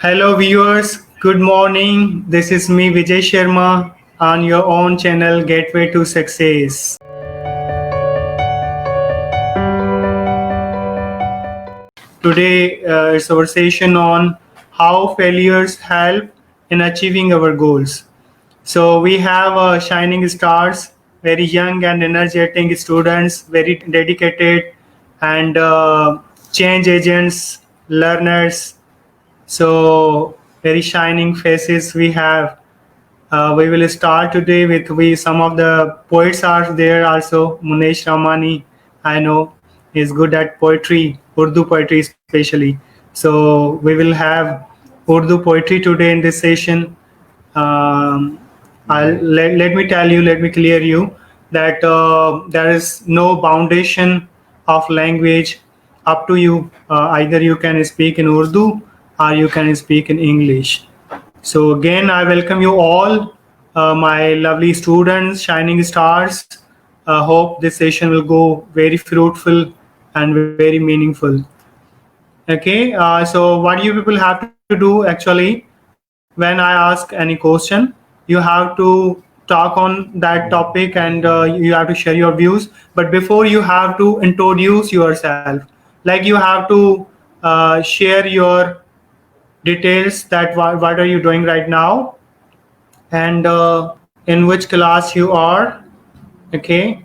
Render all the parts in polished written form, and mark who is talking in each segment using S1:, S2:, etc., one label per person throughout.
S1: Hello, viewers. Good morning. This is me, Vijay Sharma, on your own channel, Gateway to Success. Today is our session on how failures help in achieving our goals. So we have shining stars, very young and energetic students, very dedicated and change agents, learners. So very shining faces we have. We will start today with some of the poets are there also. Munesh Ramani, I know, is good at poetry, Urdu poetry especially. So we will have Urdu poetry today in this session. Um, let me tell you, let me clear you that there is no foundation of language up to you. Either you can speak in Urdu or you can speak in English. So again, I welcome you all, my lovely students, shining stars. Hope this session will go very fruitful and very meaningful. Okay, so what you people have to do actually, when I ask any question, you have to talk on that topic and you have to share your views. But before, you have to introduce yourself. Like you have to share your details that what are you doing right now and in which class you are, okay,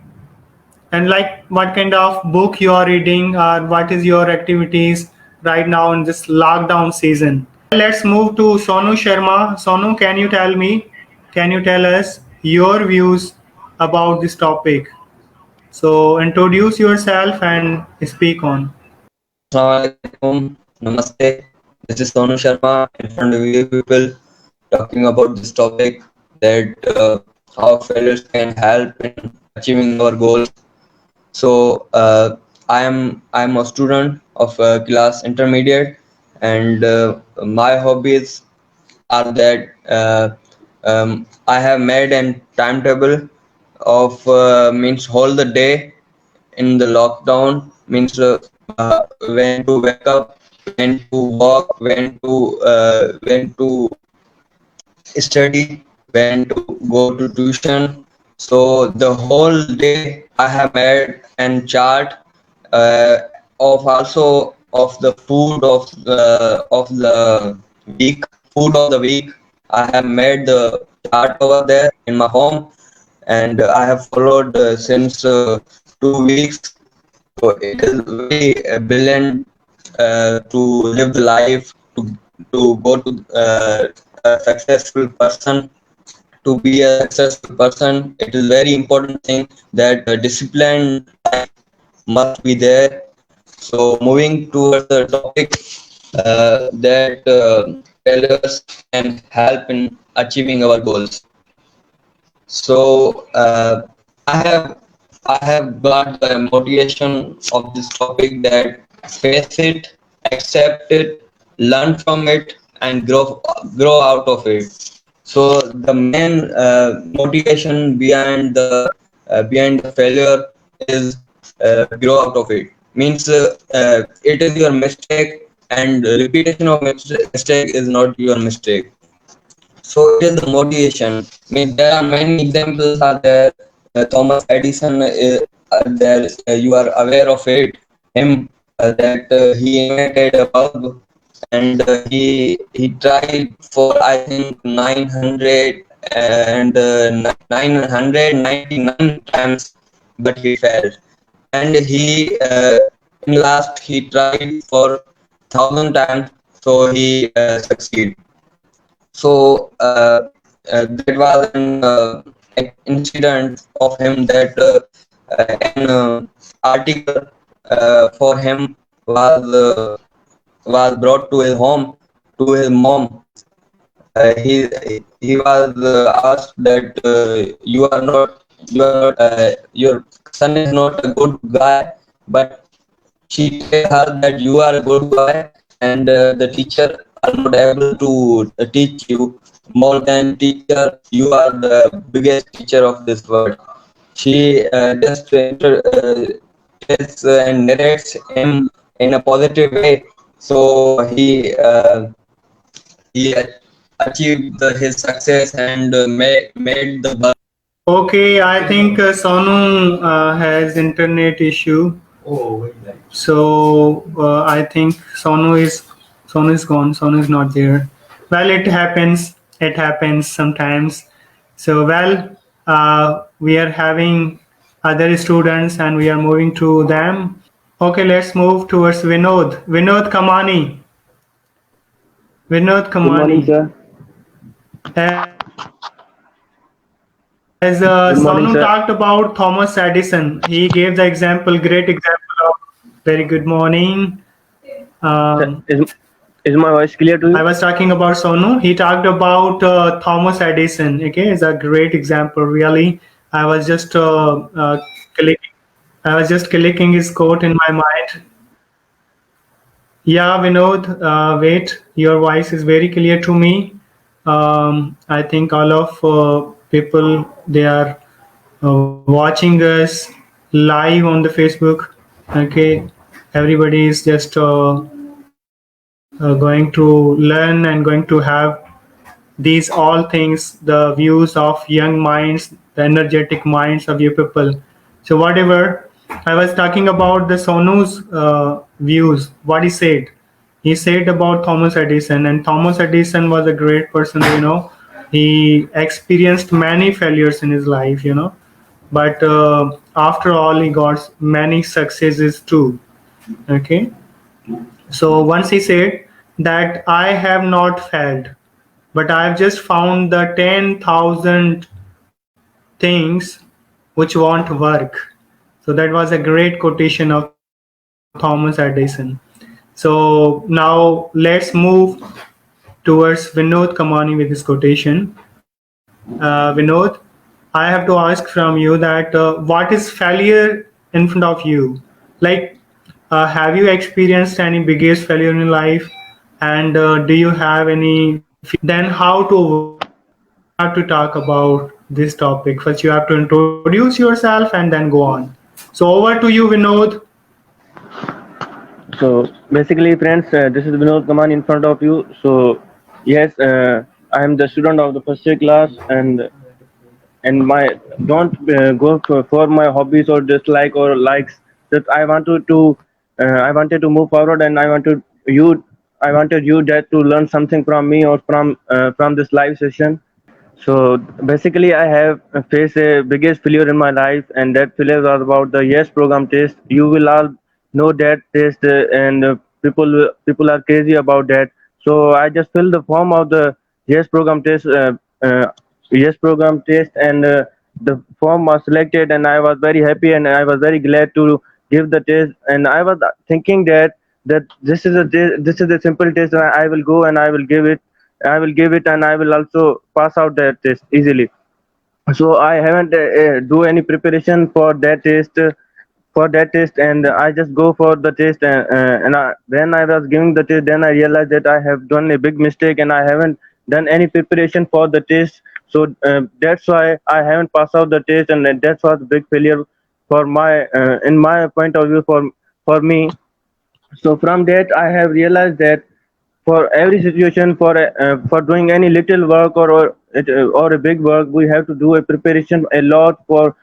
S1: and like what kind of book you are reading or what is your activities right now in this lockdown season. Let's move to Sonu Sharma. Sonu, can you tell me, can you tell us your views about this topic? So introduce yourself and speak on.
S2: Assalamualaikum, Namaste. This is Sonu Sharma in front of you people talking about this topic that how failures can help in achieving our goals. So I am a student of class intermediate, and my hobbies are that I have made a timetable of means whole the day in the lockdown means when to wake up, when to walk, when to study, when to go to tuition. So the whole day I have made an chart uh, of also of the food of the week. I have made the chart over there in my home, and I have followed since 2 weeks. So it is very brilliant to live the life, to go to a successful person, to be a successful person. It is very important thing that disciplined life must be there. So moving towards the topic that failures can help in achieving our goals. So I have got the motivation of this topic that face it, accept it, learn from it, and grow out of it. So the main motivation behind the failure is grow out of it. Means it is your mistake, and repetition of mistake is not your mistake. So it is the motivation. I mean, there are many examples are there. Thomas Edison, there you are aware of it. Him that he invented a bulb, and he tried for I think 999 times, but he failed. And in last he tried for 1,000 times, so he succeed. So that was an incident of him that an article for him was brought to his home, to his mom. He was asked that your son is not a good guy, but she tell her that you are a good guy, and the teacher are not able to teach you more than teacher. You are the biggest teacher of this world. She just tells and narrates him in a positive way. So he achieved his success and made the world.
S1: Okay, I think Sonu has internet issue. So I think Sonu is gone. Sonu is not there. Well, it happens. It happens sometimes. So we are having other students and we are moving to them. Okay, let's move towards Vinod. Vinod Kamani. Vinod
S3: Good morning,
S1: Kamani.
S3: sir.
S1: As
S3: Good morning,
S1: Sonu
S3: sir.
S1: talked about Thomas Edison, he gave the example, great example of very good morning.
S3: Sir,
S1: Um,
S3: is my voice clear to
S1: I
S3: you?
S1: was talking about Sonu. He talked about Thomas Edison. Okay, it's a great example. Really, I was just clicking. I was just clicking his quote in my mind. Yeah, Vinod. Wait, your voice is very clear to me. I think all of people they are watching us live on the Facebook. Okay, everybody is just going to learn and going to have these all things, the views of young minds, the energetic minds of you people. So whatever I was talking about the Sonu's views, what he said about Thomas Edison, and Thomas Edison was a great person. He experienced many failures in his life. But after all, he got many successes too. Okay, so once he said that I have not failed, but I've just found the 10,000 things which won't work. So that was a great quotation of Thomas Edison. So now let's move towards Vinod Kamani with his quotation. Vinod, I have to ask from you that what is failure in front of you? Like, have you experienced any biggest failure in life? And do you have any fear? Then how to overcome it? So we have to talk about this topic. First, you have to introduce yourself and then go on. So over to you, Vinod.
S3: So basically, friends, this is Vinod Kaman in front of you. So yes, I am the student of the first year class, and my don't go for my hobbies or dislike or likes. That I wanted to move forward, and I wanted you that to learn something from me or from this live session. So basically, I have faced a biggest failure in my life, and that failure was about the Yes program test. You will all know that test, and people are crazy about that. So I just filled the form of the Yes program test, Yes program test, and the form was selected, and I was very happy, and I was very glad to give the test. And I was thinking that this is a simple test, and I will go and I will give it, and I will also pass out that test easily. So I haven't do any preparation for that test, and I just go for the test. When I was giving the test, then I realized that I have done a big mistake, and I haven't done any preparation for the test. So that's why I haven't passed out the test, and that was a big failure for my in my point of view for me. So from that I have realized that for every situation, for doing any little work or a big work, we have to do a preparation a lot for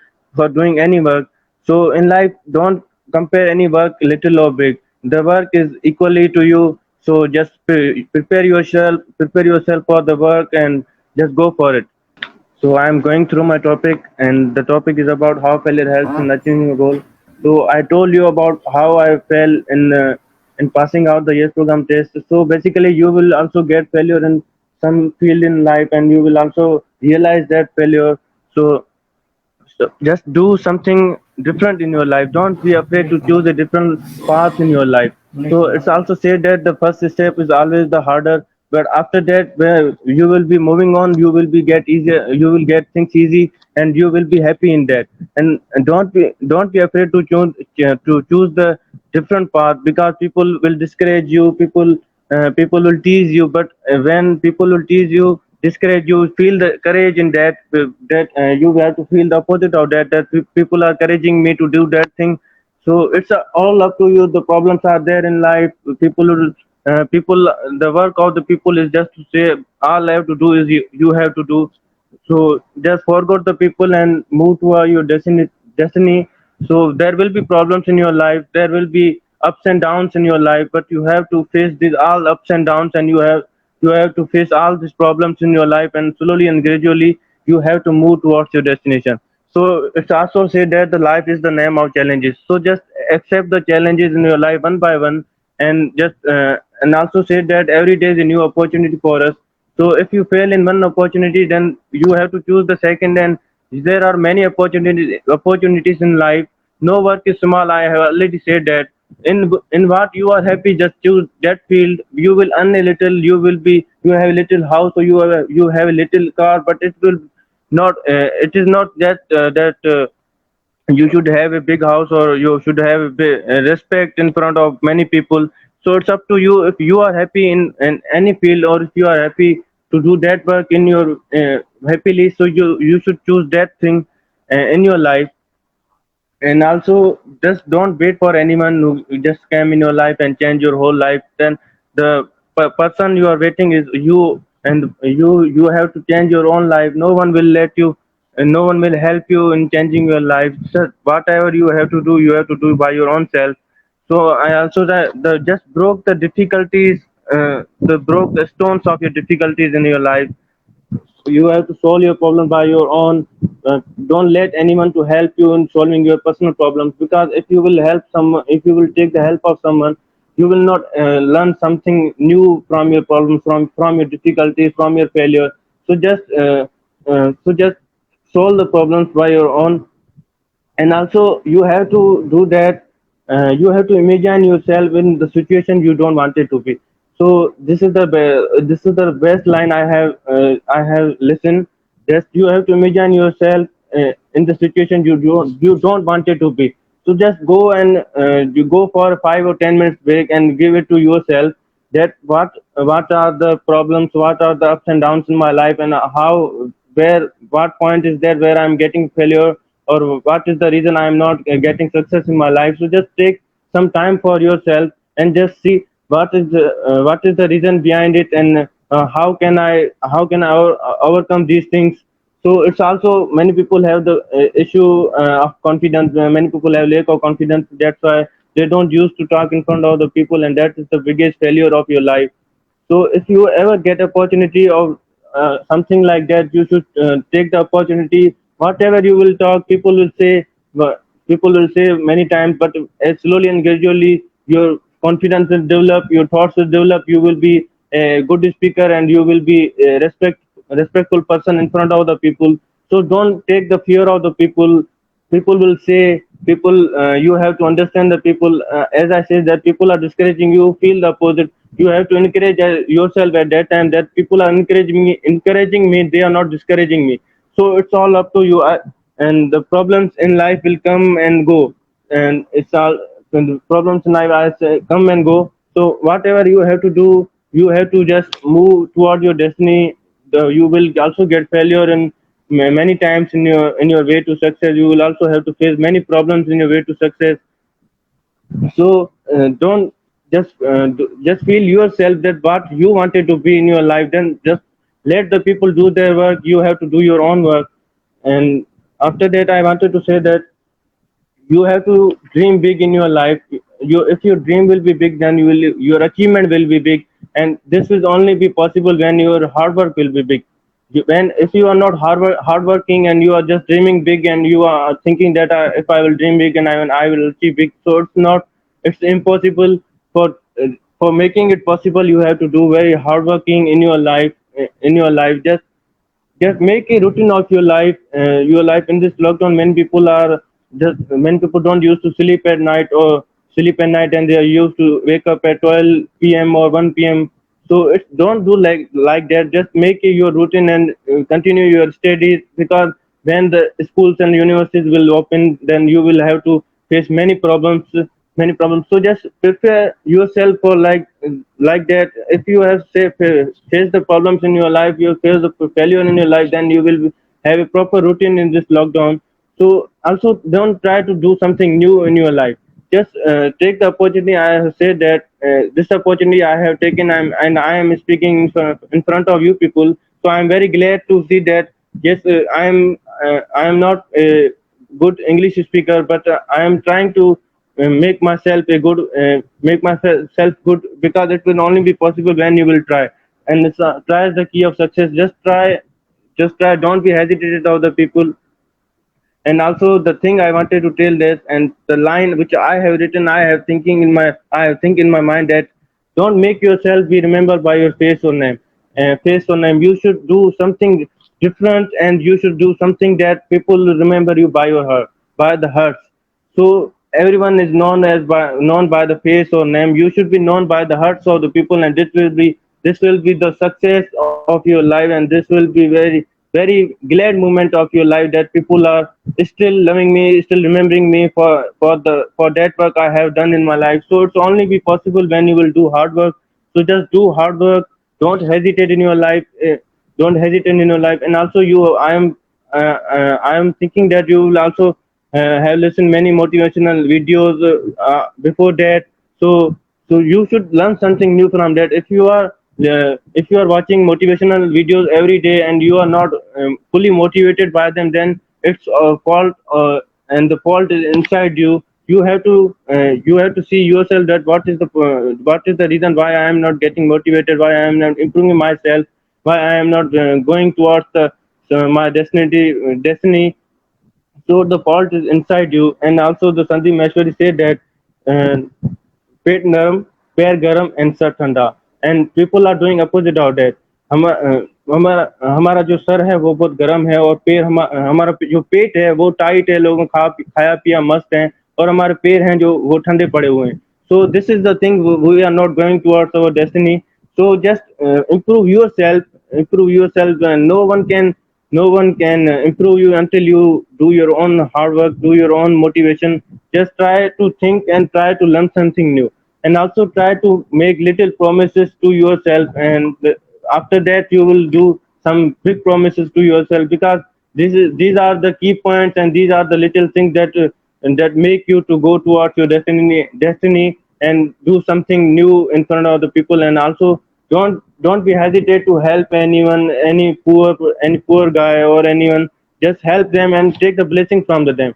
S3: doing any work. So in life, don't compare any work little or big. The work is equally to you. So just prepare yourself for the work, and just go for it. So I'm going through my topic, and the topic is about how failure helps in achieving a goal. So I told you about how I fell in passing out the Yes program test. So basically, you will also get failure in some field in life, and you will also realize that failure. So just do something different in your life. Don't be afraid to choose a different path in your life. So it's also said that the first step is always the harder, but after that, where you will be moving on, you will be get easier, you will get things easy, and you will be happy in that. And don't be afraid to choose the different path, because people will discourage you. People will tease you, but when people will tease you, discourage you, feel the courage in that you have to feel the opposite of that people are encouraging me to do that thing. So it's all up to you. The problems are there in life. People will people, the work of the people is just to say all I have to do is you have to do. So just forget the people and move to your destiny. So there will be problems in your life, there will be ups and downs in your life, but you have to face these all ups and downs, and you have to face all these problems in your life, and slowly and gradually you have to move towards your destination. So it's also said that the life is the name of challenges. So just accept the challenges in your life one by one, and just and also said that every day is a new opportunity for us. So if you fail in one opportunity, then you have to choose the second. And there are many opportunities in life. No work is small. I have already said that. In what you are happy, just choose that field. You will earn a little. You have a little house, or you have a little car, but it will not. It is not that you should have a big house, or you should have respect in front of many people. So it's up to you. If you are happy in any field, or if you are happy to do that work in your happily, so you should choose that thing in your life. And also just don't wait for anyone who just came in your life and change your whole life. Then the person you are waiting is you, and you have to change your own life. No one will let you, and no one will help you in changing your life. So whatever you have to do, you have to do by your own self. So I also the just broke the difficulties, the broke the stones of your difficulties in your life. You have to solve your problem by your own. Don't let anyone to help you in solving your personal problems, because if you will help someone, if you will take the help of someone, you will not learn something new from your problems, from your difficulties, from your failure. So just solve the problems by your own. And also you have to do that. You have to imagine yourself in the situation you don't want it to be. So this is the best line I have listened. Just you have to imagine yourself in the situation you don't want it to be. So just go and you go for a 5 or 10 minutes break and give it to yourself, that what are the problems, what are the ups and downs in my life, and how, where, what point is there where I'm getting failure, or what is the reason I'm not getting success in my life. So just take some time for yourself and just see what is the reason behind it, and how can I overcome these things. So it's also, many people have the issue of confidence. Many people have lack of confidence. That's why they don't use to talk in front of the people, and that is the biggest failure of your life. So if you ever get opportunity of something like that, you should take the opportunity. Whatever you will talk, people will say many times, but as slowly and gradually your confidence will develop, your thoughts will develop. You will be a good speaker, and you will be a respectful person in front of the people. So don't take the fear of the people. People will say, people, you have to understand the people. As I said, that people are discouraging you, feel the opposite. You have to encourage yourself at that time, that people are encouraging me, they are not discouraging me. So it's all up to you. And the problems in life will come and go, and it's all, when the problems in life, I say, come and go. So whatever you have to do, you have to just move toward your destiny. You will also get failure in many times in your way to success. You will also have to face many problems in your way to success. So don't just feel yourself that what you wanted to be in your life. Then just let the people do their work. You have to do your own work. And after that, I wanted to say that you have to dream big in your life. If your dream will be big, then your achievement will be big, and this will only be possible when your hard work will be big. When if you are not hardworking, and you are just dreaming big, and you are thinking that if I will dream big, and I will achieve big, so it's impossible. For making it possible, you have to do very hardworking in your life. Just make a routine of your life in this lockdown. Many people don't used to sleep at night, and they are used to wake up at 12 p.m. or 1 p.m. So it's don't do like that. Just make your routine, and continue your studies, because when the schools and universities will open, then you will have to face many problems. So just prepare yourself for like that. If you have faced the problems in your life, you face the failure in your life, then you will have a proper routine in this lockdown. So also don't try to do something new in your life. just take the opportunity. I have said that this opportunity I have taken, and I am speaking in front of you people. So I am very glad to see that yes, I am not a good English speaker, but I am trying to make myself good, because it will only be possible when you will try. And try is the key of success. Just try. Don't be hesitated of the people. And also the thing I wanted to tell this, and the line which I have written, I have think in my mind that don't make yourself be remembered by your face or name. Face or name, you should do something different, and you should do something that people will remember you by your heart, by the hearts. So everyone is known by the face or name. You should be known by the hearts of the people, and this will be the success of your life, and this will be very glad moment of your life, that people are still loving me, still remembering me for that work I have done in my life. So it's only be possible when you will do hard work. So just do hard work. Don't hesitate in your life. Don't hesitate in your life. And also I am thinking that you will also have listened many motivational videos before that. So you should learn something new from that. If you are watching motivational videos every day and you are not fully motivated by them, then it's a fault, and the fault is inside you. You have to see yourself, that what is the reason why I am not getting motivated, why I am not improving myself, why I am not going towards my destiny. So the fault is inside you. And also the Sandeep Maheshwari said that पेट नरम पैर गरम and सर ठंडा. And people are doing opposite of that. हमारा हमारा जो sir है वो बहुत गर्म है, और हमारा जो पेट है वो टाइट है, लोगों खाया पिया मस्त है, और हमारे पैर हैं जो वो ठंडे पड़े हुए हैं. So this is the thing, we are not going towards our destiny. So just improve yourself, and no one can improve you until you do your own hard work, do your own motivation. Just try to think and try to learn something new, and also try to make little promises to yourself. And after that you will do some big promises to yourself, because these are the key points, and these are the little things that make you to go towards your destiny and do something new in front of the people. And also don't be hesitate to help anyone, any poor guy or anyone. Just help them and take the blessing from them.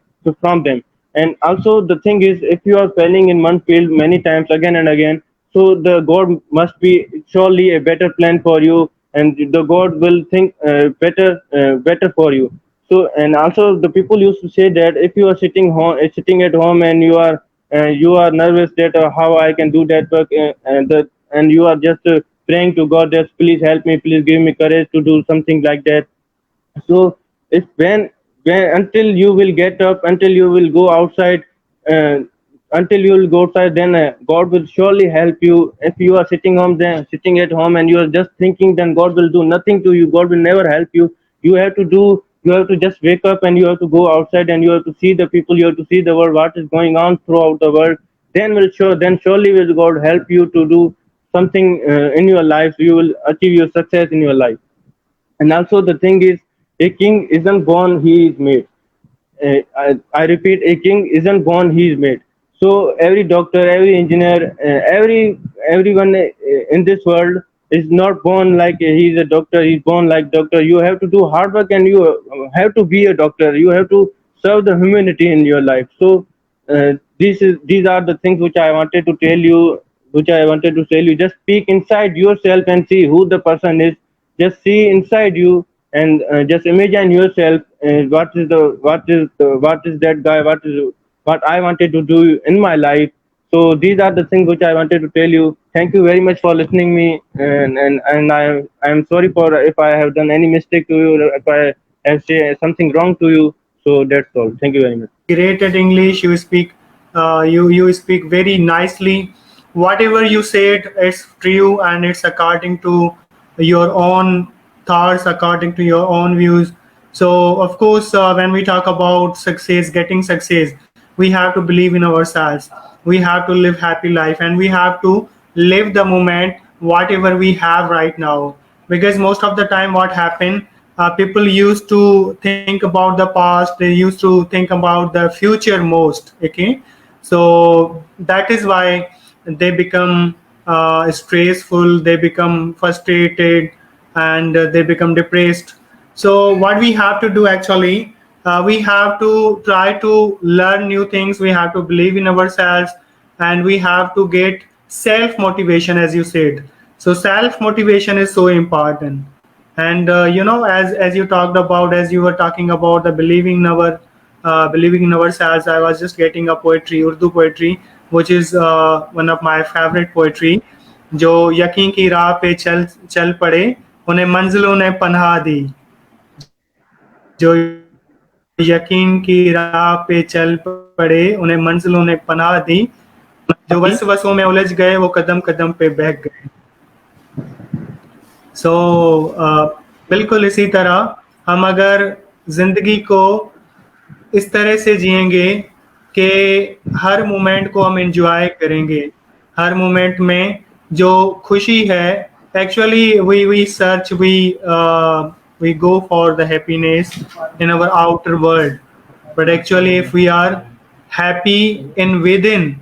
S3: And also the thing is, if you are failing in one field many times again and again, so the god must be surely a better plan for you, and the god will think better for you. So, and also the people used to say that if you are sitting at home, and you are nervous that how I can do that work, and you are just praying to god that please help me, please give me courage to do something like that. So if when until you will get up, uh, until you will go outside, then god will surely help you. If you are sitting at home and you are just thinking, then god will do nothing to you, god will never help you. You have to just wake up, and you have to go outside, and you have to see the people, you have to see the world, what is going on throughout the world. Then surely will god help you to do something in your life. You will achieve your success in your life. And also the thing is, a king isn't born, he is made. I repeat, a king isn't born, he is made. So every doctor, every engineer, everyone in this world is not born like he's a doctor. He's born like doctor. You have to do hard work, and you have to be a doctor. You have to serve the humanity in your life. So these are the things which I wanted to tell you. Which I wanted to tell you. Just peek inside yourself and see who the person is. Just see inside you, and just imagine yourself. What is that guy? What I wanted to do in my life. So these are the things which I wanted to tell you. Thank you very much for listening me, and I am sorry for if I have done any mistake to you, if I have said something wrong to you. So that's all. Thank you very much.
S1: Great at English. You speak very nicely. Whatever you said, it's true and it's according to your own thoughts, according to your own views. So of course, when we talk about success, getting success, we have to believe in ourselves. We have to live happy life, and we have to live the moment whatever we have right now. Because most of the time, what happened, people used to think about the past, they used to think about the future most. Okay, So that is why they become stressful, they become frustrated, and they become depressed. So what we have to do actually, we have to try to learn new things, we have to believe in ourselves, and we have to get self motivation, as you said. So self motivation is so important. And as you talked about, as you were talking about the believing in ourselves, I was just getting a poetry, Urdu poetry, which is one of my favorite poetry. जो यकीन की राह पे चल चल पड़े, उन्हें मंजिलों ने पनाह दी. जो यकीन की राह पे चल पड़े, उन्हें मंजिलों ने पनाह दी. जो वस वसों में उलझ गए, वो कदम कदम पे बह गए. सो बिल्कुल इसी तरह हम अगर जिंदगी को इस तरह से जिएंगे कि हर मोमेंट को हम एंजॉय करेंगे, हर मोमेंट में जो खुशी है, actually we search we go for the happiness in our outer world, but actually if we are happy in within,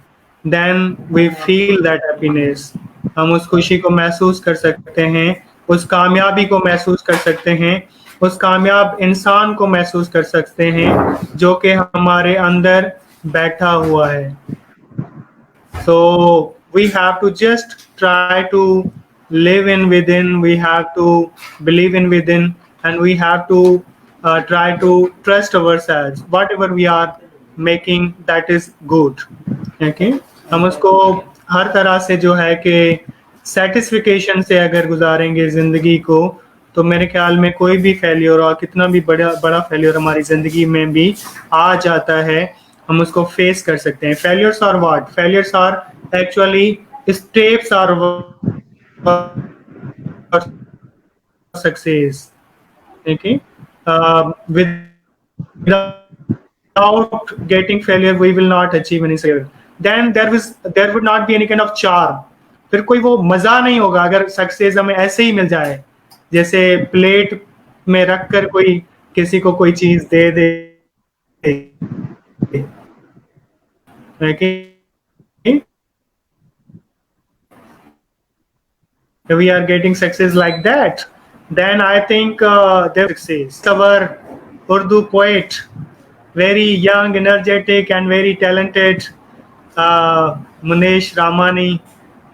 S1: then we feel that happiness. हम उस खुशी को महसूस कर सकते हैं, उस कामयाबी को महसूस कर सकते हैं, उस कामयाब इंसान को महसूस कर सकते हैं जो कि हमारे अंदर बैठा हुआ है. So we have to just try to live in within, we have to believe in within, and we have to try to trust ourselves. Whatever we are making, that is good. Okay? हम उसको हर तरह से जो है कि satisfaction से अगर गुजारेंगे ज़िंदगी को, तो मेरे ख्याल में कोई भी फेलियर, और कितना भी बड़ा बड़ा फेलियर हमारी ज़िंदगी में भी आ जाता है, हम उसको फेस कर सकते हैं. Failures are what? Failures are actually steps are success. Okay? Without getting failure, we will not achieve any success. Then there would not be any kind of charm. फिर कोई वो मजा नहीं होगा अगर सक्सेस हमें ऐसे ही मिल जाए, जैसे प्लेट में रख कर कोई किसी को कोई चीज दे दे. If we are getting success like that, then I think there will be success. Our Urdu poet, very young, energetic, and very talented, Munesh Ramani,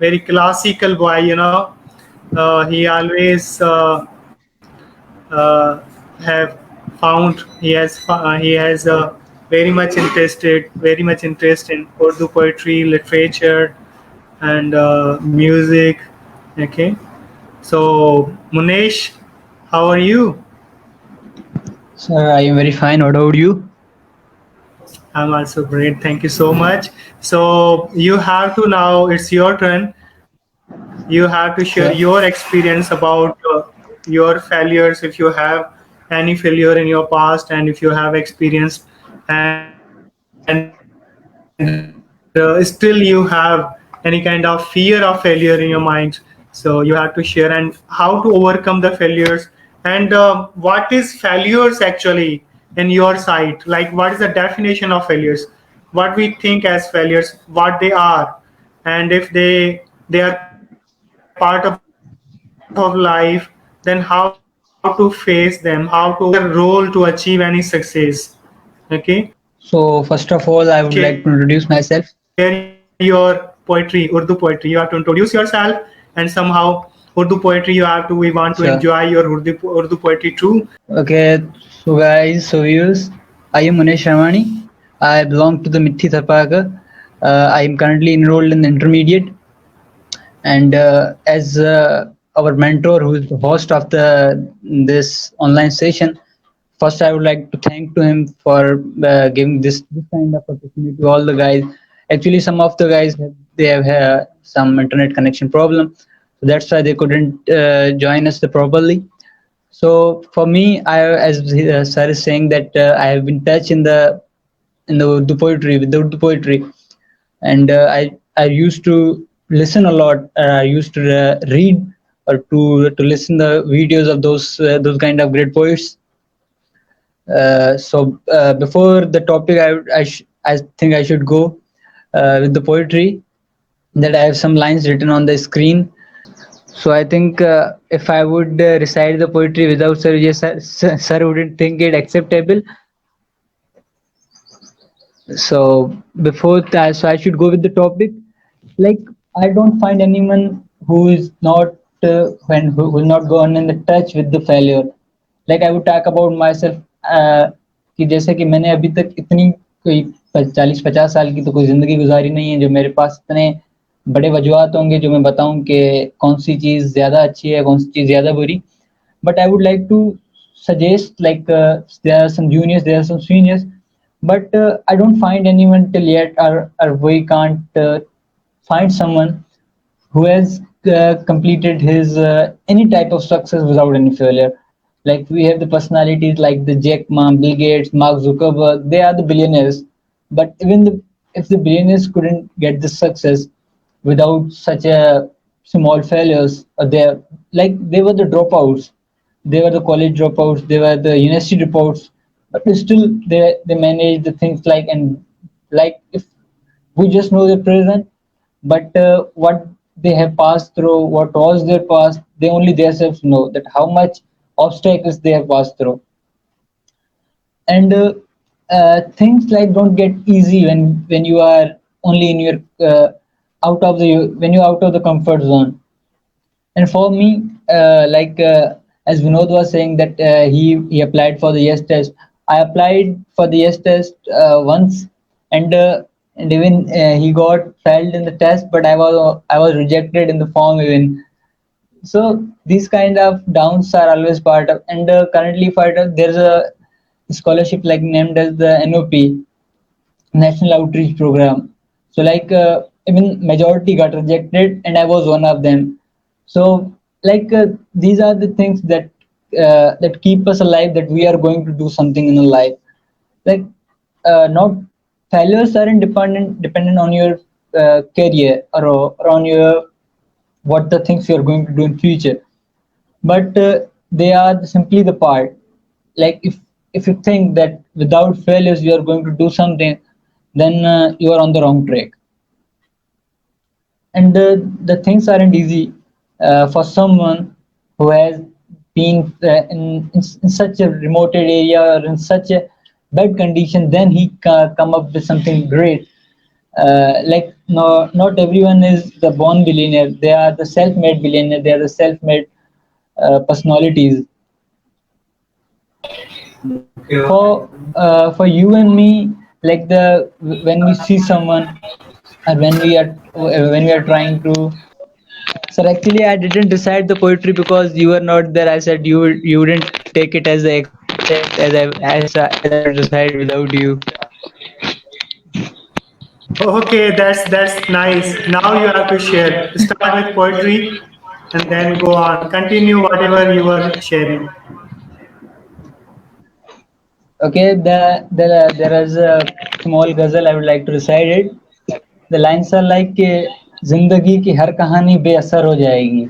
S1: very classical boy. He always have found he has very much interest in Urdu poetry, literature, and music. Okay, so Munesh, how are you?
S4: Sir, I am very fine. What about you?
S1: I'm also great. Thank you so much. So you have to now. It's your turn. You have to share your
S4: Sure.
S1: experience about your failures, if you have any failure in your past, and if you have experienced, and still you have any kind of fear of failure in your mind. So you have to share and how to overcome the failures, and what is failures actually in your sight. Like, what is the definition of failures? What we think as failures, what they are, and if they are part of life, then how to face them, how to overcome them, what is their role to achieve any success. Okay, so Munesh, you have to
S4: So, first of all, I would like to
S1: share
S4: introduce myself.
S1: your poetry, Urdu poetry. You have to introduce yourself, and somehow Urdu poetry. We want to enjoy
S4: Sure.
S1: your Urdu poetry too.
S4: Okay, so guys, so viewers, I am Munesh Sharmani. I belong to the Mithi Tharpaka. I am currently enrolled in the intermediate, and as our mentor, who is the host of the this online session, first I would like to thank to him for giving this kind of opportunity to all the guys. Actually, some of the guys they have some internet connection problem, so that's why they couldn't join us the properly. So for me, as sir is saying that I have been touched in the Urdu poetry with the Urdu poetry, and I used to listen a lot. I used to read or to listen the videos of those kind of great poets. So before the topic, I think I should go. with the poetry, that I have some lines written on the screen. So I think if I would recite the poetry without sir, yes, sir wouldn't think it acceptable. So before that, so I should go with the topic. Like, I don't find anyone who is not who will not go on in the touch with the failure. Like I would talk about myself, कि जैसे कि मैंने अभी तक इतनी कोई 40-50 साल की तो कोई जिंदगी गुजारी नहीं है जो मेरे पास इतने बड़े वजूहत होंगे जो मैं बताऊं कि कौन सी चीज़ ज़्यादा अच्छी है, कौन सी चीज़ ज़्यादा बुरी. But I would like to suggest, like, there are some juniors, there are some seniors, but I don't find anyone till yet, or we can't find someone who has completed his any type of success without any failure. Like we have the personalities like the Jack Ma, Bill Gates, Mark Zuckerberg. They are the billionaires, but even if the billionaires couldn't get this success without such a small failures, they were the dropouts, they were the college dropouts, they were the university dropouts, but still they managed the things, like, and like if we just know the present, but what they have passed through, what was their past, they only themselves know that how much obstacles they have passed through. And things like don't get easy when you are only in your out of the when you're out of the comfort zone. And for me, as Vinod was saying that he applied for the yes test, I applied for the yes test once, and even he got failed in the test, but I was rejected in the form even. So these kind of downs are always part of. And currently, there's a scholarship like named as the NOP, National Outreach Program. So even majority got rejected, and I was one of them. So these are the things that keep us alive. That we are going to do something in our life. Like not failures aren't dependent on your career, or on your what the things you are going to do in future, but they are simply the part. Like if you think that without failures you are going to do something, then you are on the wrong track. And the things aren't easy for someone who has been in such a remote area or in such a bad condition, then he come up with something great. Like no, not everyone is the born billionaire, they are the self-made billionaire, they are the self-made personalities. For you and me, like the when we see someone, or when we are trying to. Sir, actually, I didn't decide the poetry because you were not there. I said you wouldn't take it as a accept as I would decide without you.
S1: Okay, that's nice. Now you have to share. Start with poetry and then go on. Continue whatever you were sharing.
S4: Okay, there is a small ghazal I would like to recite it. The lines are like कि जिंदगी की हर कहानी बेअसर हो जाएगी,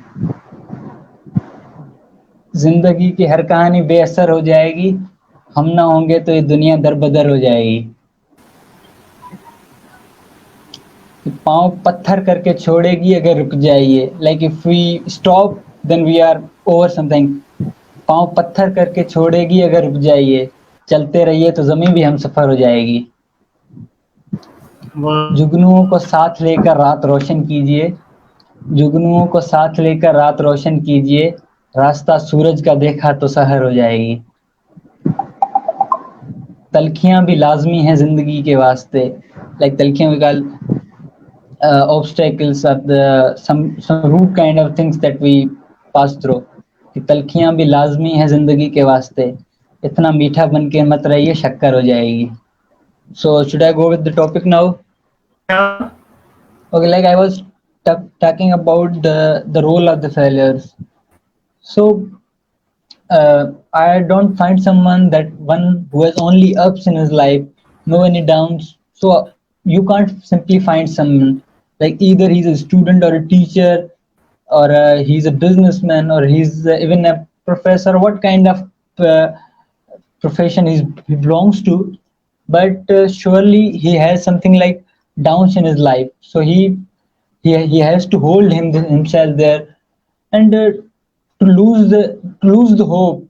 S4: जिंदगी की हर कहानी बेअसर हो जाएगी, हम ना होंगे तो ये दुनिया दर बदर हो जाएगी. पाँव पत्थर करके छोड़ेगी अगर रुक जाइए. Like if we stop then we are over something. पाँव पत्थर करके छोड़ेगी अगर रुक जाइए, चलते रहिए तो जमीन भी हम सफर हो जाएगी.
S1: Wow.
S4: जुगनुओं को साथ लेकर रात रोशन कीजिए, जुगनुओं को साथ लेकर रात रोशन कीजिए, रास्ता सूरज का देखा तो सहर हो जाएगी. तलखियां भी लाजमी हैं जिंदगी के वास्ते. लाइक तलखियां भी कल obstacles are the some root kind of things that we pass through. कि तलखियां भी लाजमी है जिंदगी के वास्ते, इतना मीठा बन के मत रहिए शक्कर हो जाएगी. So should I go with the topic now?
S1: Yeah.
S4: Okay, like I was talking about the role of the failures. So I don't find someone that one who has only ups in his life, no any downs. So you can't simply find someone like either he's a student or a teacher, or he's a businessman, or he's even a professor. What kind of profession he belongs to? But surely he has something like downs in his life. So he has to hold himself there, and to lose the hope.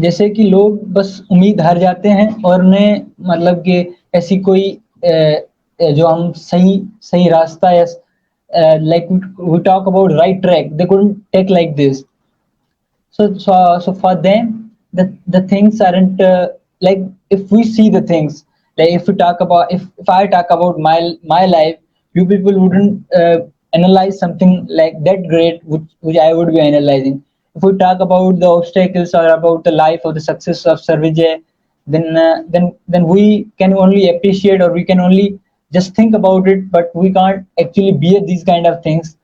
S4: जैसे कि लोग बस उम्मीद हार जाते हैं और उन्हें मतलब कि ऐसी कोई जो हम सही सही रास्ता या like we talk about right track they couldn't take like this. So for them, the things aren't like if we see the things like if we talk about if I talk about my life, you people wouldn't analyze something like that great, which I would be analyzing. If we talk about the obstacles or about the life or the success of Sir Vijay, then we can only appreciate or we can only just think about it, but we can't actually bear these kind of things.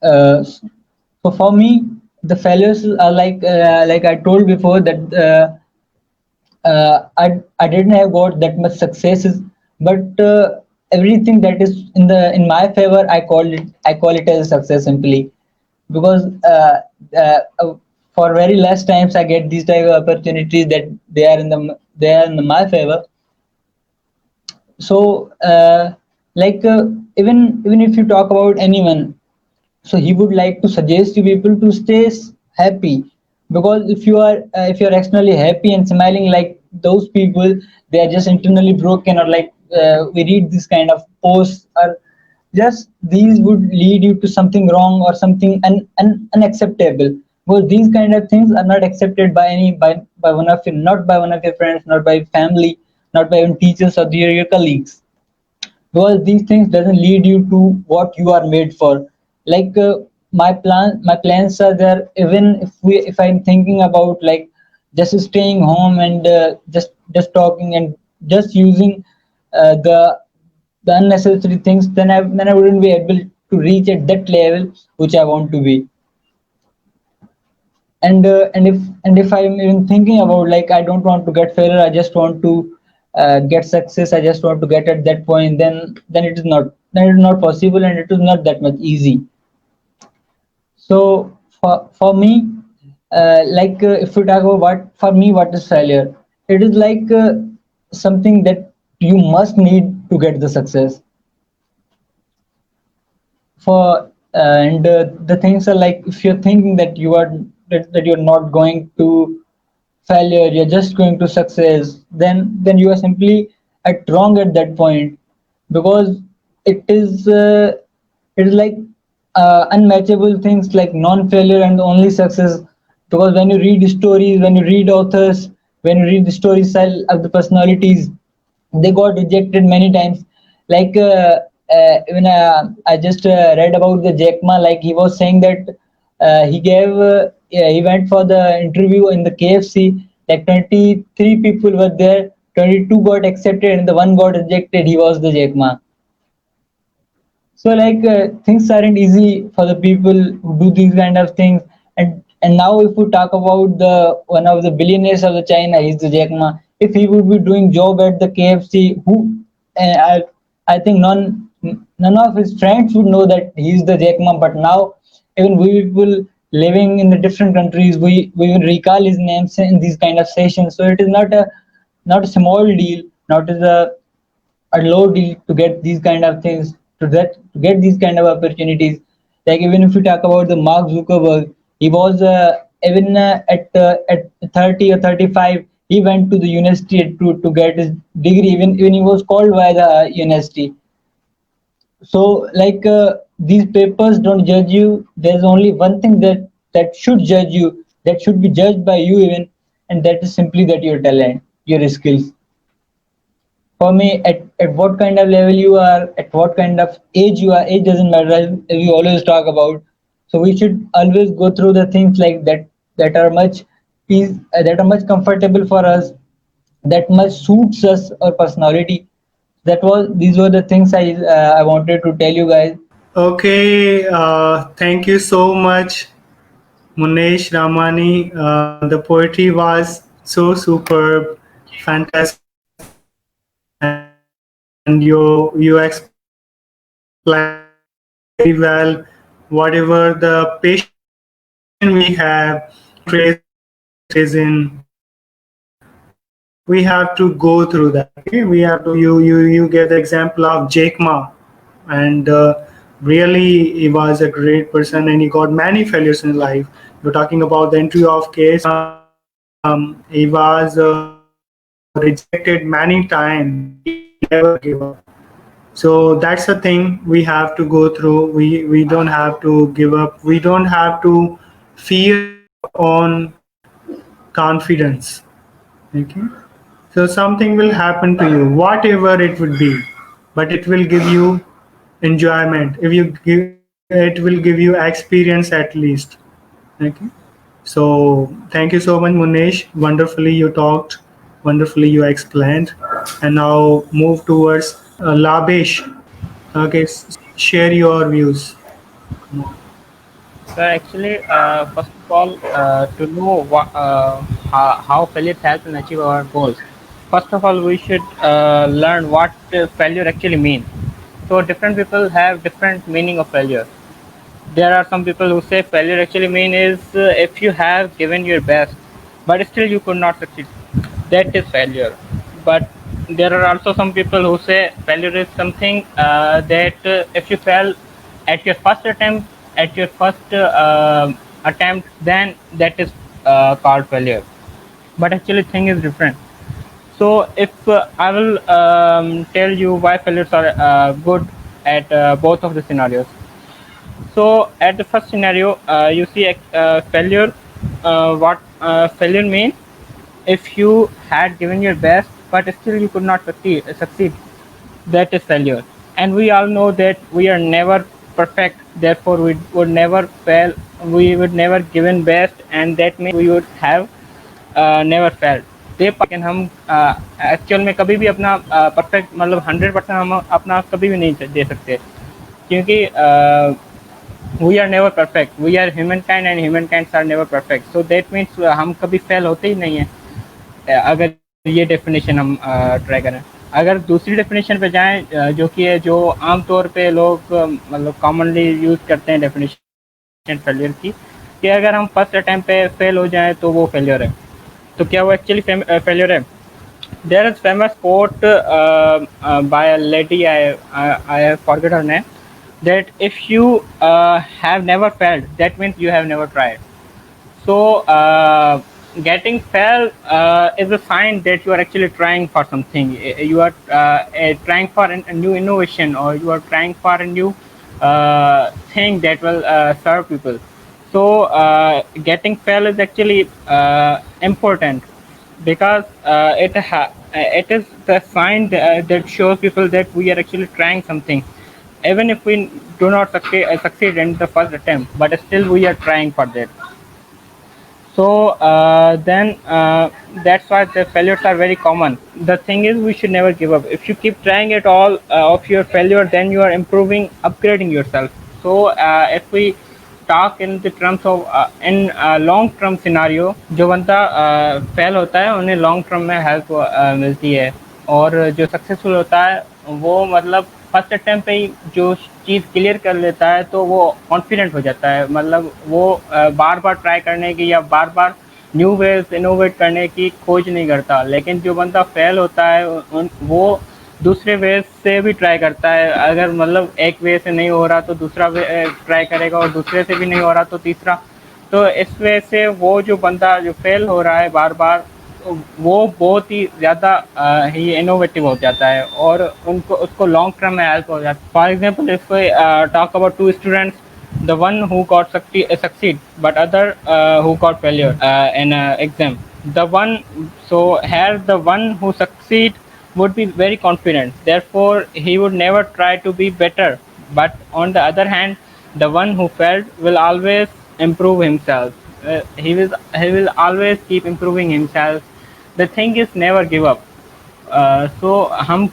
S4: So for me, the failures are like I told before that I didn't have got that much successes, but everything that is in my favor, I call it as a success simply because for very less times I get these type of opportunities that they are in my favor. So even if you talk about anyone, so he would like to suggest you people to stay happy, because if you are externally happy and smiling like those people, they are just internally broken, or like we read this kind of posts, or just these would lead you to something wrong or something unacceptable, because these kind of things are not accepted by by one of your, not by one of your friends, not by family, not by even teachers or your colleagues, because these things doesn't lead you to what you are made for. Like my plans are there, even if I'm thinking about like just staying home and just talking and just using the unnecessary things, then I wouldn't be able to reach at that level which I want to be. And if I'm even thinking about like I don't want to get failure, I just want to get success, I just want to get at that point, then it is not possible, and it is not that much easy. So for me, if we talk about what is failure, it is like something that you must need to get the success. For and The things are like if you're thinking that that you're not going to failure, you're just going to success, then you are simply at wrong at that point, because it is uh, it is like unmatchable things like non-failure and only success. Because when you read stories, when you read authors, when you read the stories of the personalities, they got rejected many times. Like even I just read about the Jack Ma, like he was saying that he went for the interview in the KFC, like 23 people were there, 22 got accepted and the one got rejected. He was the Jack Ma. So things aren't easy for the people who do these kind of things. And now if we talk about the one of the billionaires of the China, he's the Jack Ma. If he would be doing job at the KFC, who I think none of his friends would know that he's the Jack Ma. But now even we people living in the different countries, we will recall his names in these kind of sessions. So it is not a small deal, not as a low deal to get these kind of things, to get these kind of opportunities. Like even if you talk about the Mark Zuckerberg, he was even at 30 or 35, he went to the university to get his degree. Even he was called by the university. So these papers don't judge you. There's only one thing that should judge you, that should be judged by you even, and that is simply that your talent, your skills. For me, at what kind of level you are, at what kind of age you are, age doesn't matter, as we always talk about. So we should always go through the things like that are much that are much comfortable for us, that much suits us or personality. These were the things I wanted to tell you guys.
S1: Okay, thank you so much, Munesh Ramani. The poetry was so superb, fantastic, and you explained very well whatever the patient we have to trace the success in our life. So we have to go through that. Okay, we have to. You gave the example of Jake Ma, and really he was a great person, and he got many failures in life. You're talking about the entry of case. He was rejected many times, but he never give up. So that's the thing we have to go through. We don't have to give up. We don't have to fear on confidence. Okay. So something will happen to you, whatever it would be, but it will give you enjoyment. If you give, it will give you experience at least. Okay. So thank you so much, Munesh. Wonderfully you talked, wonderfully you explained, and now move towards Labesh. Okay, share your views.
S5: So actually, first of all, to know how failures help in achieve our goals, first of all, we should learn what failure actually means. So different people have different meaning of failure. There are some people who say failure actually mean is if you have given your best, but still you could not succeed. That is failure. But there are also some people who say failure is something that if you fail at your first attempt, then that is called failure. But actually, thing is different. So if I will tell you why failures are good at both of the scenarios. So at the first scenario, you see failure. What failure means? If you had given your best, but still you could not succeed, that is failure. And we all know that we are never perfect. Therefore, we would never fail. We would never given best, and that means we would have never failed. दे पा लेकिन हम actual में कभी भी अपना perfect मतलब 100% हम अपना कभी भी नहीं दे सकते क्योंकि we are never perfect we are human kind and human kind are never perfect so that means हम कभी फेल होते ही नहीं हैं अगर ये डेफिनेशन हम ट्राई करें अगर दूसरी डेफिनेशन पे जाएं जो कि है जो आमतौर पे लोग मतलब कॉमनली यूज़ करते हैं डेफिनेशन फेलियर की कि अगर हम फर्स्ट अटैम्प्ट पे फेल हो जाएं तो वो फेलियर है तो क्या वो एक्चुअली फेलियर है there is famous quote by a lady I forget her name that if you have never failed, that means you have never tried. So getting failed is a sign that you are actually trying for something. You are trying for a new innovation, or you are trying for a new thing that will serve people. So getting failed is actually important because it is the sign that shows people that we are actually trying something even if we do not succeed in the first attempt, but still we are trying for that. So then that's why the failures are very common. The thing is, we should never give up. If you keep trying at all of your failure, then you are improving, upgrading yourself. So if we talk in the terms of in long term scenario, जो बंदा fail होता है उन्हें long term में help मिलती है और जो सक्सेसफुल होता है वो मतलब फर्स्ट अटेम्प्ट पे ही जो चीज़ क्लियर कर लेता है तो वो कॉन्फिडेंट हो जाता है मतलब वो बार बार ट्राई करने की या बार बार न्यू वेज इनोवेट करने की खोज नहीं करता लेकिन जो बंदा फेल होता है वो दूसरे वे से भी ट्राई करता है अगर मतलब एक वे से नहीं हो रहा तो दूसरा वे ट्राई करेगा और दूसरे से भी नहीं हो रहा तो तीसरा तो इस वजह से वो जो बंदा जो फेल हो रहा है बार बार वो बहुत ही ज़्यादा ही इनोवेटिव हो जाता है और उनको उसको लॉन्ग टर्म में हेल्प हो जाता है for example if talk about two students the one who got succeed but other who got failure in exam the one so here the one who succeed would be very confident therefore he would never try to be better but on the other hand the one who failed will always improve himself he will always keep improving himself the thing is never give up सो हम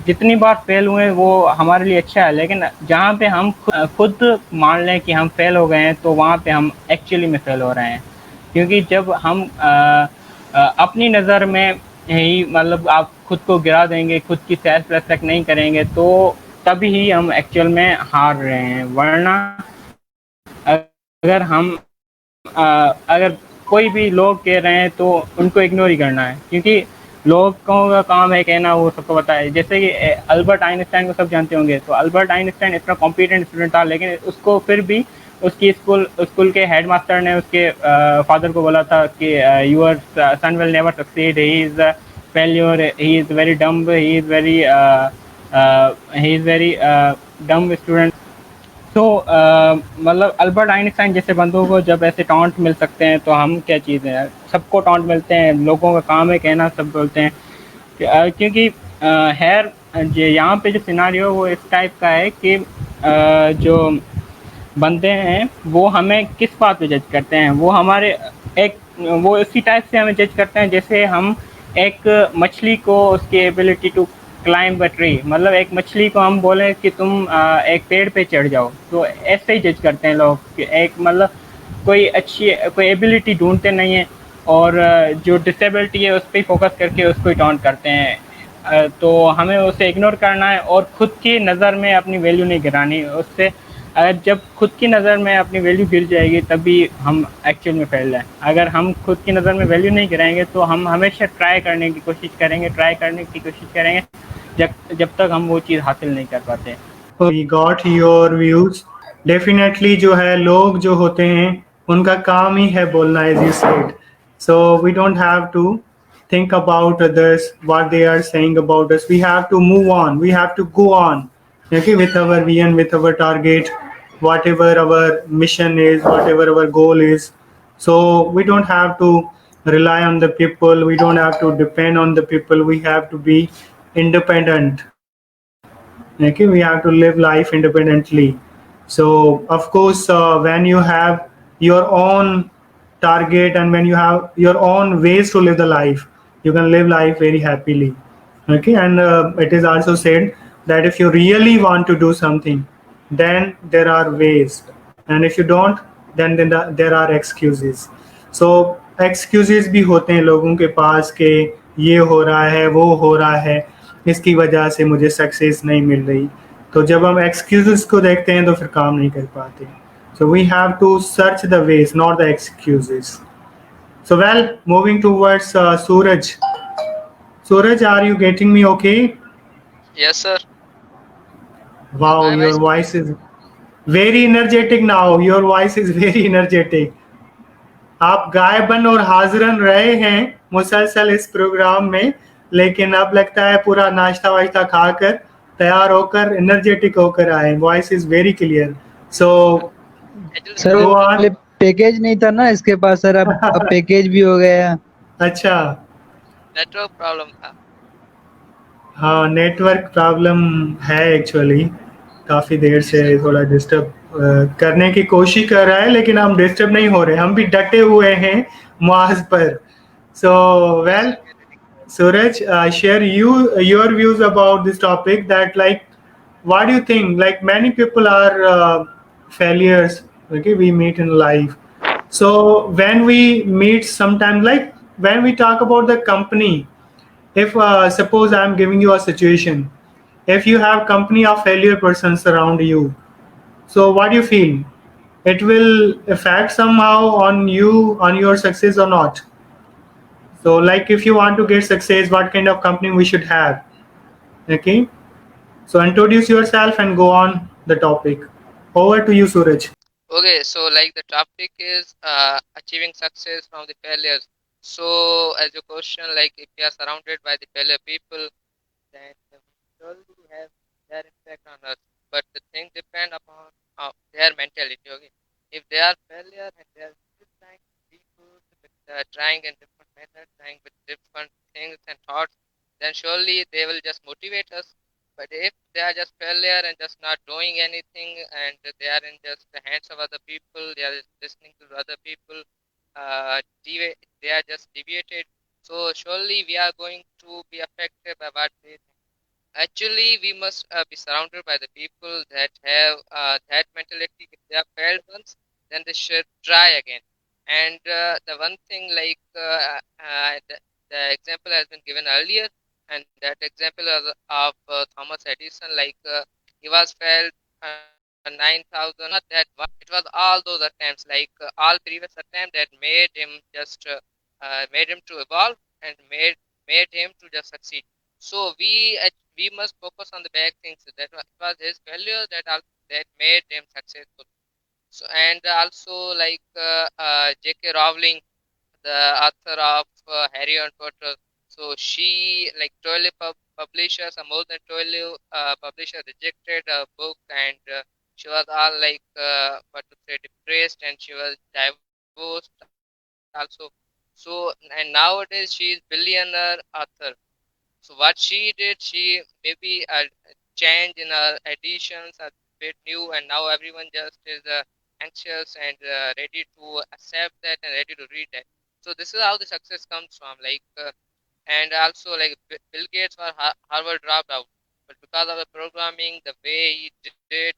S5: जितनी बार fail हुए वो हमारे लिए अच्छा है लेकिन जहाँ पे हम खुद मान लें कि हम फेल हो गए हैं तो वहाँ पे हम एक्चुअली में फेल हो रहे हैं क्योंकि जब हम अपनी नज़र में ही मतलब आप खुद को गिरा देंगे खुद की सेल्फ रेस्पेक्ट नहीं करेंगे तो तभी ही हम एक्चुअल में हार रहे हैं वरना अगर हम अगर कोई कोई भी लोग कह रहे हैं तो उनको इग्नोर ही करना है, क्योंकि लोगों का काम है कहना, वो सबको पता है। जैसे कि अल्बर्ट आइंस्टाइन को सब जानते होंगे, तो अल्बर्ट आइंस्टाइन इतना कॉम्पिटेंट स्टूडेंट था, लेकिन उसको फिर भी उसकी स्कूल के हेडमास्टर ने उसके फादर को बोला था कि your son will never succeed, he is failure, he is very dumb, he is very dumb student. तो मतलब अल्बर्ट आइंस्टाइन जैसे बंदों को जब ऐसे टॉन्ट मिल सकते हैं, तो हम क्या चीज़ है, सबको टॉन्ट मिलते हैं, लोगों का काम है कहना, सब बोलते हैं। क्योंकि खैर यहाँ पे जो सिनारियो वो इस टाइप का है कि जो बंदे हैं वो हमें किस बात पे जज करते हैं, वो हमारे एक वो इसी टाइप से हमें जज करते हैं जैसे हम एक मछली को उसकी ability to climb a tree, मतलब एक मछली को हम बोलें कि तुम एक पेड़ पे चढ़ जाओ, तो ऐसे ही जज करते हैं लोग कि एक मतलब कोई एबिलिटी ढूंढते नहीं है, और जो डिसेबिलिटी है उस पर फोकस करके उसको ही टॉन्ट करते हैं। तो हमें उसे इग्नोर करना है और खुद की नज़र में अपनी वैल्यू नहीं गिरानी उससे। जब खुद की नज़र में अपनी वैल्यू गिर जाएगी तभी हम एक्चुअल में फेल हैं। अगर हम खुद की नज़र में वैल्यू नहीं गिराएंगे तो हम हमेशा ट्राई करने की कोशिश करेंगे जब जब तक हम वो चीज़ हासिल नहीं कर पाते।
S1: We got your views. Definitely जो है लोग जो होते हैं उनका काम ही है बोलना, as you said. So we don't have to think about others, what they are saying about us. We have to move on, we have to go on, okay, with our vision, with our target, whatever our mission is, whatever our goal is. So we don't have to rely on the people, we don't have to depend on the people, we have to be independent. Okay, we have to live life independently. So of course when you have your own target and when you have your own ways to live the life, you can live life very happily. Okay, and it is also said that if you really want to do something, then there are ways, and if you don't, then there are excuses. So excuses भी होते हैं लोगों के पास कि ये हो रहा है, वो हो रहा है, इसकी वजह से मुझे सक्सेस नहीं मिल रही। तो जब हम एक्सक्यूजेस को देखते हैं तो फिर काम नहीं कर पाते। So we have to search the ways, not the excuses. So well, moving towards Suraj. Suraj, are you getting me okay?
S6: Yes, sir. Is
S1: Wow,
S6: my
S1: your
S6: voice clear?
S1: voice is very energetic now. Your voice is very energetic. आप गायबन और हाजिरन रहे हैं मुसलसल इस programme में, लेकिन अब लगता है पूरा नाश्ता वाश्ता खाकर तैयार होकर एनर्जेटिक होकर आए। Voice is very clear. So
S6: Actually,
S4: sir वो
S1: गो
S4: पहले
S1: ऑन।
S4: पैकेज नहीं था ना इसके पास सर, अब पैकेज भी हो गया।
S1: अच्छा।
S6: network problem tha.
S1: हाँ, नेटवर्क प्रॉब्लम है एक्चुअली। काफ़ी देर
S6: जी
S1: से
S6: सर.
S1: थोड़ा डिस्टर्ब करने की कोशिश कर रहा है, लेकिन हम डिस्टर्ब नहीं हो रहे, हम भी डटे हुए हैं मुआज पर। सो
S6: We
S1: well,
S6: should be ready.
S1: Suraj, share your views about this topic. That like, what do you think? Like many people are failures. Okay, we meet in life. So when we meet, sometimes like when we talk about the company, if suppose I'm giving you a situation, if you have company of failure persons around you, so what do you feel? It will affect somehow on you, on your success or not? So like if you want to get success, what kind of company we should have? Okay, so introduce yourself and go on the topic. Over to you, Suraj.
S6: Okay, so like the topic is achieving success from the failures. So as your question, like if we are surrounded by the failure people, then we surely have their impact on us. But the thing depend upon their mentality. Okay, if they are failure and they are still trying to be good, with, trying in different methods, trying with different things and thoughts, then surely they will just motivate us. But if they are just failure and just not doing anything, and they are in just the hands of other people, they are just listening to other people, they are just deviated. So surely we are going to be affected by what they think. Actually, we must be surrounded by the people that have that mentality. If they have failed once, then they should try again. And the one thing, like the example has been given earlier, and that example of Thomas Edison, like he was failed 9,000. That one. It was all those attempts, like all previous attempts that made him just made him to evolve and made him to just succeed. So we must focus on the bad things. That it was his failure that made him successful. So and also like J.K. Rowling, the author of Harry and Potter. So she like 12 publishers, more than 12 publishers rejected her book, and she was all like what to say depressed, and she was divorced also. So and nowadays she is billionaire author. So what she did, she maybe change in her editions a bit new, and now everyone just is anxious and ready to accept that and ready to read that. So this is how the success comes from. Like and also like Bill Gates was Harvard dropped out, but because of the programming, the way he did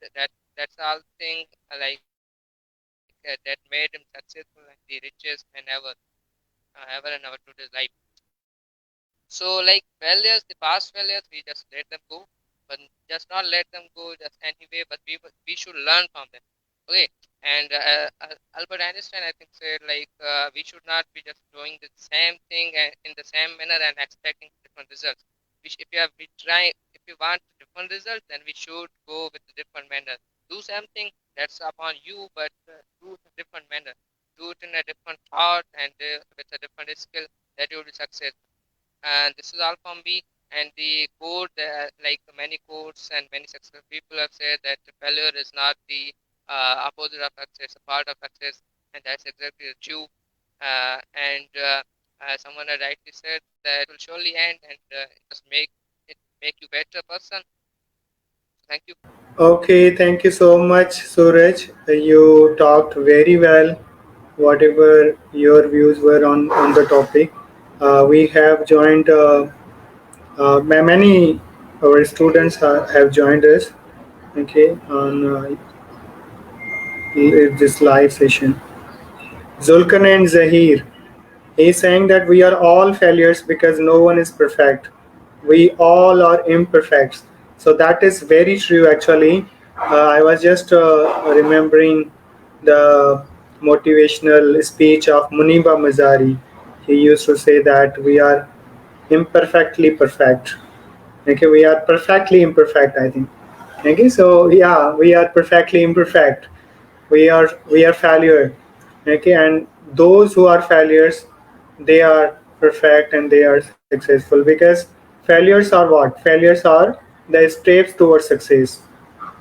S6: that's all thing that made him successful and the richest man ever in our today's life. So like failures, the past failures, we just let them go, but just not let them go just anyway. But we should learn from them. Okay, and Albert Einstein I think said like we should not be just doing the same thing in the same manner and expecting different results. If you have we try if you want different results, then we should go with a different manner. Do something that's upon you, but do it in a different manner. Do it in a different thought and with a different skill that you will be successful. And this is all from me. And the quote like many quotes and many successful people have said that failure is not the opposite of success, a part of success, and that's exactly true. And someone had rightly said that it will surely end, and it just make you better person. Thank you.
S1: Okay, thank you so much, Suraj. You talked very well, whatever your views were on the topic. We have joined, many our students have joined us, okay, on this live session. Zulkan and Zahir. He's saying that we are all failures because no one is perfect. We all are imperfect. So that is very true actually. I was just remembering the motivational speech of Muniba Mazari. He used to say that we are imperfectly perfect. Okay, we are perfectly imperfect, I think. Okay, so yeah, we are perfectly imperfect. We are failure. Okay, and those who are failures, they are perfect and they are successful because failures are what? Failures are the steps towards success.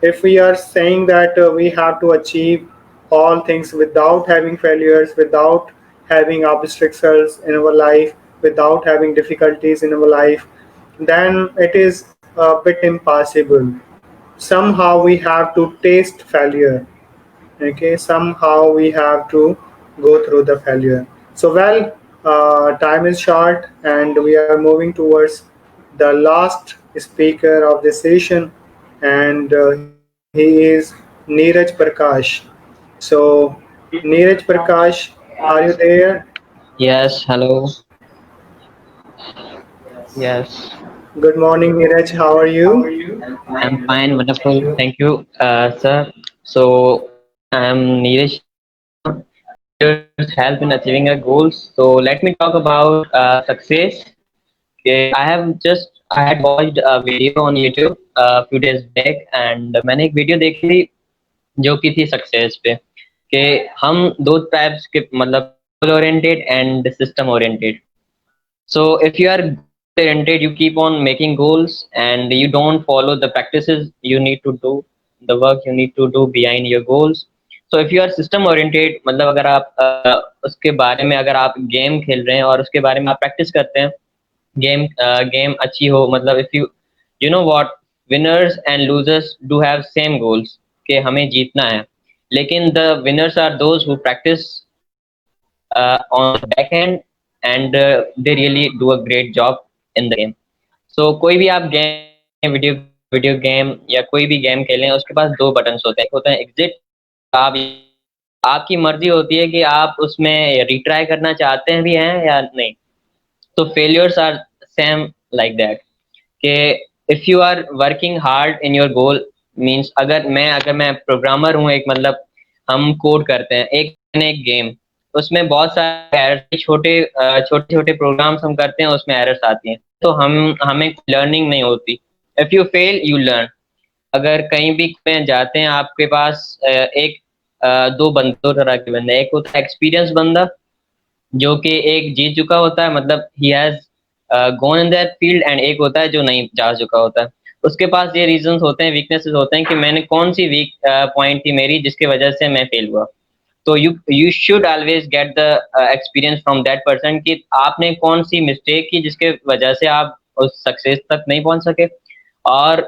S1: If we are saying that we have to achieve all things without having failures, without having obstacles in our life, without having difficulties in our life, then it is a bit impossible. Somehow we have to taste failure. Okay, somehow we have to go through the failure. So well, time is short and we are moving towards the last speaker of the session, and he is Neeraj Prakash. So Neeraj Prakash, are you there?
S2: Yes, hello. Yes,
S1: Good morning, Neeraj, how are you?
S2: I'm fine, wonderful. Thank you, sir. So, I'm Neeraj Sharma, failures help in achieving our goals. So, let me talk about success. Okay, I had watched a video on YouTube a few days back, and मैंने एक video देखी थी जो कि थी success पे कि हम दो टाइप्स के मतलब goal oriented and system oriented. So if you are goal oriented, you keep on making goals and you don't follow the practices you need to do, the work you need to do behind your goals. So if you are system oriented, मतलब अगर आप उसके बारे में अगर आप game खेल रहे हैं और उसके बारे में आप प्रैक्टिस करते हैं, गेम अच्छी हो मतलब if you know what, winners and losers do have same goals कि हमें जीतना है, लेकिन the winners are those who practice on the back end and they really do a great job in the game. So कोई भी आप game खेलें, video game या कोई भी गेम खेलें, उसके पास दो बटन्स होते हैं. एक होता है एग्जिट. आप आपकी मर्जी होती है कि आप उसमें रिट्राई करना चाहते हैं भी हैं या नहीं. तो failures are same like that कि if you are working hard in your goal, मीन्स अगर मैं प्रोग्रामर हूँ, एक मतलब हम कोड करते हैं एक गेम, उसमें बहुत सारे एरर्स, छोटे छोटे प्रोग्राम्स हम करते हैं, उसमें एरर्स आती हैं, तो हमें लर्निंग नहीं होती। If you fail you learn. अगर कहीं भी में जाते हैं, आपके पास दो तरह के बंदे, एक होता है एक्सपीरियंस बंदा, जो कि एक जीत चुका होता है, मतलब he has gone in that field, and एक होता है जो नहीं जा चुका होता है। उसके पास ये रीजंस होते हैं, वीकनेसेस होते हैं कि मैंने कौन सी वीक पॉइंट थी मेरी जिसकी वजह से मैं फेल हुआ। तो you should always get the experience from that person कि आपने कौन सी मिस्टेक की जिसके वजह से आप उस सक्सेस तक नहीं पहुंच सके, और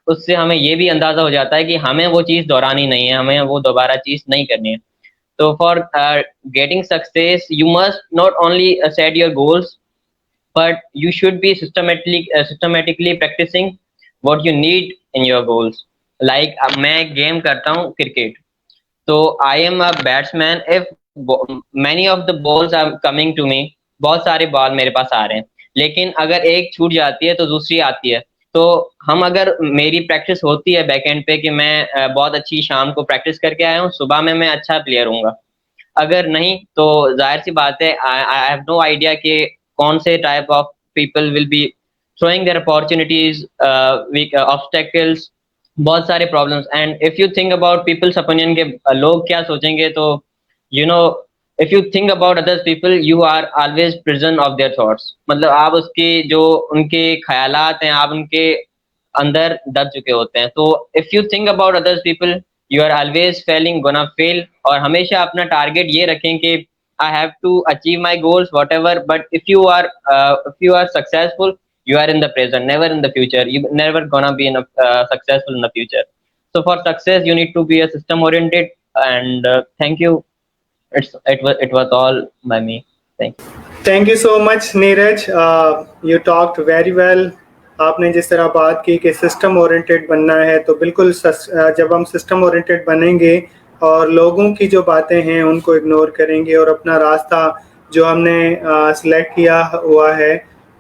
S2: उससे हमें ये भी अंदाजा हो जाता है कि हमें वो चीज़ दोहरानी नहीं है, हमें वो दोबारा चीज़ नहीं करनी है। So for getting success, you must not only set your goals, but you should be systematically practicing what you need in your goals. Like मैं एक गेम करता हूँ क्रिकेट, तो I am a batsman. If many of the balls are coming to me, बहुत सारे ball मेरे पास आ रहे हैं, लेकिन अगर एक छूट जाती है तो दूसरी आती है। तो हम अगर मेरी प्रैक्टिस होती है बैकएंड पे कि मैं बहुत अच्छी शाम को प्रैक्टिस करके आया हूँ, सुबह में मैं अच्छा प्लेयर हूँ। अगर नहीं तो जाहिर सी बात है, आई हैव नो आइडिया कि कौन से type of people will be throwing their opportunities, obstacles, बहुत सारे problems. And if you think about people's opinion के लोग क्या सोचेंगे, तो you know, if you think about others people you are always prison of their thoughts, मतलब आप उसके जो उनके ख्यालात हैं, आप उनके अंदर दब चुके होते हैं। तो if you think about others people you are always failing, gonna fail. और हमेशा अपना टारगेट ये रखें कि I have to achieve my goals whatever, but if you are successful you are in the present, never in the future. You never gonna be successful in the future. So for success you need to be a system oriented. And thank you. It was all by me. Thank you.
S1: Thank you so much Neeraj, you talked very well. आपने जिस तरह बात की कि system oriented बनना है, तो बिल्कुल जब हम सिस्टम ओरिएंटेड बनेंगे और लोगों की जो बातें हैं उनको इग्नोर करेंगे और अपना रास्ता जो हमने सिलेक्ट किया हुआ है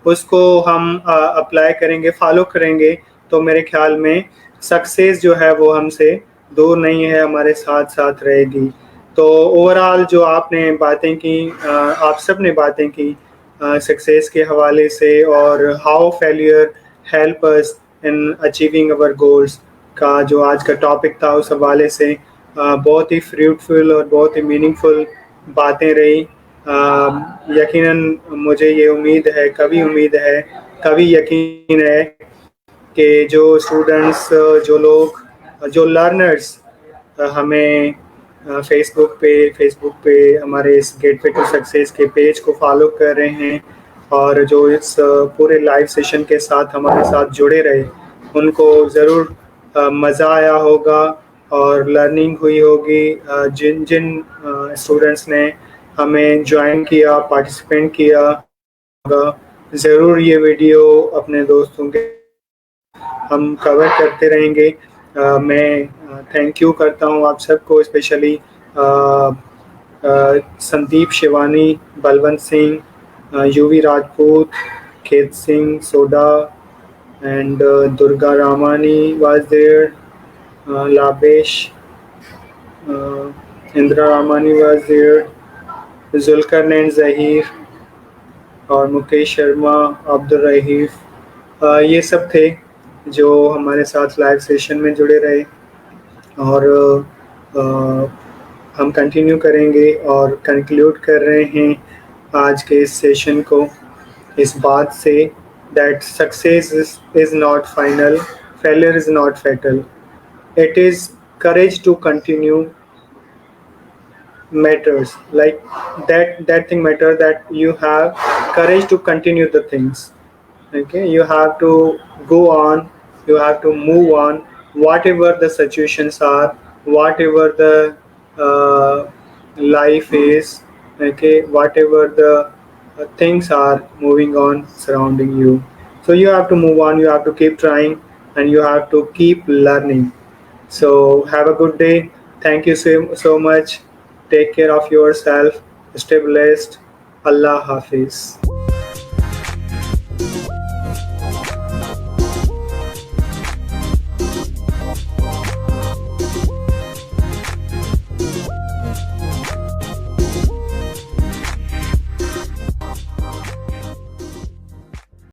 S1: उसको हम अप्लाई करेंगे, फॉलो करेंगे, तो मेरे ख्याल में सक्सेस जो है वो हमसे दूर नहीं है, हमारे साथ साथ रहेगी। तो ओवरऑल जो आपने बातें की, आप सब ने बातें की सक्सेस के हवाले से, और how failure help us in achieving our goals का जो आज का टॉपिक था, उस हवाले से बहुत ही फ्रूटफुल और बहुत ही मीनिंगफुल बातें रही। यकीनन मुझे ये उम्मीद है, कभी यकीन है कि जो स्टूडेंट्स, जो लोग, जो लर्नर्स हमें फेसबुक पे हमारे इस गेट वे टू सक्सेस के पेज को फॉलो कर रहे हैं और जो इस पूरे लाइव सेशन के साथ हमारे साथ जुड़े रहे, उनको ज़रूर मज़ा आया होगा और लर्निंग हुई होगी। जिन जिन स्टूडेंट्स ने हमें ज्वाइन किया, पार्टिसिपेंट किया होगा, ज़रूर ये वीडियो अपने दोस्तों के हम कवर करते रहेंगे। मैं थैंक यू करता हूँ आप सबको, स्पेशली संदीप शिवानी, बलवंत सिंह, यूवी राजपूत, खेत Singh soda, and Durga Ramani was there, Labesh, Indra Ramani was there, Zulkarnain Zahir और मुकेश शर्मा, अब्दुल रहीफ, ये सब थे जो हमारे साथ लाइव सेशन में जुड़े रहे। और हम कंटिन्यू करेंगे और कंक्लूड कर रहे हैं आज के इस सेशन को इस बात से, that success is not final, failure is not fatal. It is courage to continue matters. Like that thing matter, that you have courage to continue the things. Okay, you have to go on, you have to move on, whatever the situations are, whatever the life is. Okay, whatever the things are moving on surrounding you, so you have to move on, you have to keep trying, and you have to keep learning. So have a good day. Thank you so much. Take care of yourself. Stay blessed. Allah Hafiz.